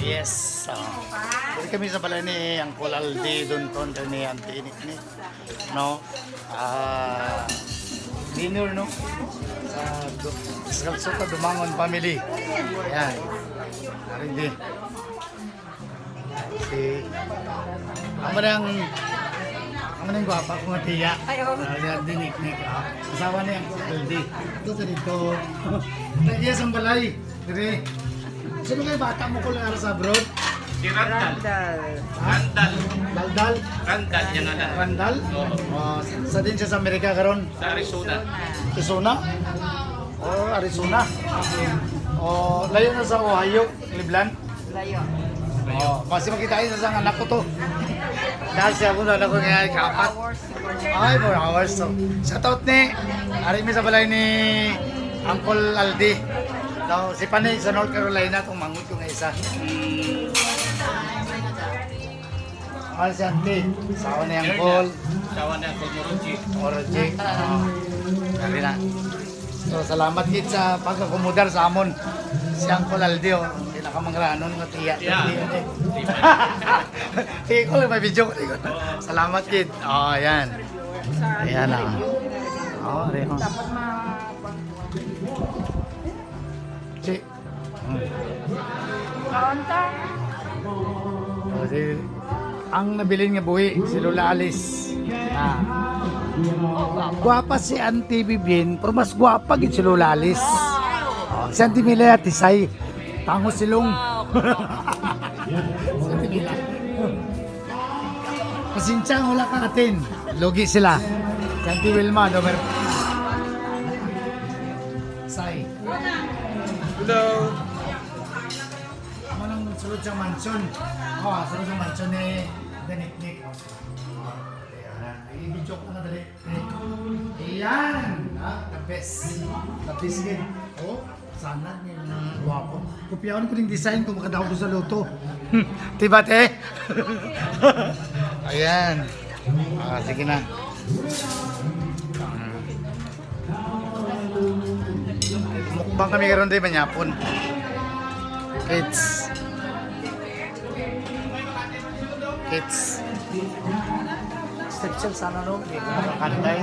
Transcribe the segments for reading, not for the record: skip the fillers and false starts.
Yes. Jadi kami sa balay ni Uncle Aldi doon ni Auntie Inik ni. No? Dinner no? Sa Suka Dumangon family. Ayan. Narindi. Si Amo nang gwapa ko nga tiya. Ayan din Inik. Asawa ni Uncle Aldi. Ito sa dito. Nagya sa balay. Dire. Sino kayo bata mo ko lang sa abroad? Si Randal. Randal. Daldal? Randal yan nga. Randal? Oo. Sa din siya sa Amerika karon? Sa Arizona. Arizona? Oh, Arizona. Oh, layo na sa Ohio, Cleveland. Layo. Oh, kasi makitain sa sang anak ko to. Dahil siya po na ako ngayon kapat. Ay, 4 hours. So, shout out ni. Ari mi sa balay ni Uncle Aldi. No, si Panay sa North Carolina itong mangut ko nga isa. Ano si Auntie? Sawa na yung call. Sawa na ako Moroji. Oroji. Kali na. So, salamat kit sa pagkakumudar sa amon. Si Uncle Aldi, oh. Pinakamangranon nga tiya. Yeah. Tiya ko lang, may video ko. Salamat kit. Oh, ayan. Ayan na. Oh, ayan. Dapat Si. Kaunta. Kasi ang nabilin nga buhi, si Lola Alice. Guwapa si Auntie Bibin, pero mas guwapa gid si Lola Alice. Si Auntie Mila Tisay, tango silong. Si Auntie Mila. Pasinsyang wala ka atin. Logi sila. Si Auntie Wilma, Domer. Say. Hello. Ako nang sulod sa mansion. Sulod sa mansion ni Danik-Nik. Ayan. I-video ko na dali. Ayan. The best. The best din. Sana niya na guwapo. Kopyawan ko yung design kung makadaw ko sa luto. Diba, te? Ayan. Sige na. Mukbang kami karon din manyapon. Kids. Stepchild sana no, hindi ko makakantay.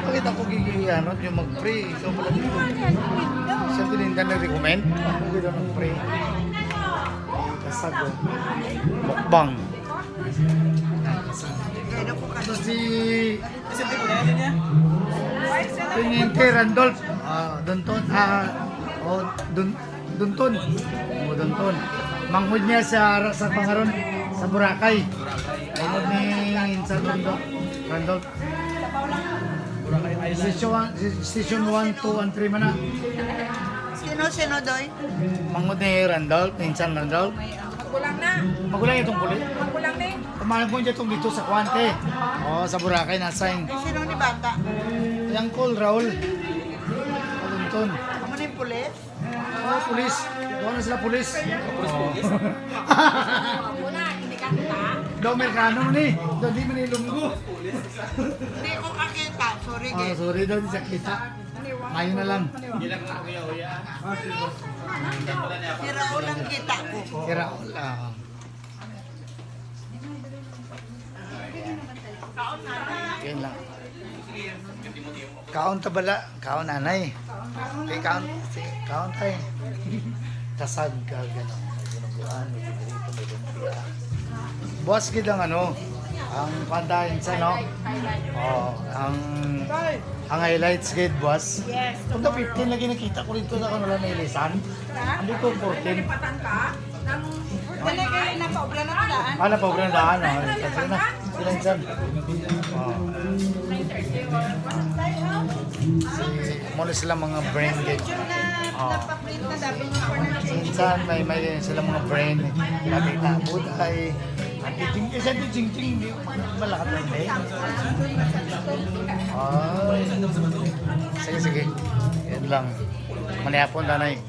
Bakit ako gigiyan no, yung mag-pray. Ikaw pala dito. Siya tinindan nag-recommend. Ako gito mag-pray. Kasago. Mukbang. Ito si Tiniente Randolph. Dunton. Dunton. Dunton. Manghud niya sa Pangaron sa Boracay. Ayun ni Insan Randolph. Station 1, 2, and 3 man na. Sino doy? Manghud ni Randolph, ni Insan Randolph. Magulang na. Magulang itong kulit. Magulang na. Kumalang po niya itong dito sa Kuante. Sa Boracay na sign. Sino ni bata? Yang call Raul. Dunton. Amo ni pulis? Pulis. Doon na sila pulis. Muna, hindi ka kita. Daw Amerikano mo ni. Daw di man ilunggo. Hindi ko kakita. Sorry, Gay. Sorry daw di sa kita. Ngayon na lang. Ilang ako kuya kuya. Si Raul ang kita ko. Si Raul. Yan lang. Kaon ta bala. Kaon nanay. Kaon tayo. Kasag ka gano'n. Ginuguan. Dito may lumpia. Buwas gid ang ang pandahin sa ang highlights gid buwas. Yes. Kung 15 lagi nakita ko dito sa kanila na ilisan. Hindi ko 14. Patan ka? Dali kayo na paubra na tulaan. Napaubra na daan. Kasi na. Sila dyan. Muna sila mga brain gid. Napaprint na dapat yung corner na Minsan may sila mga brain. Nakita buday. Isa di jing-jing. Hindi malakat lang eh. Sige. Yan lang. Manayapon, danay.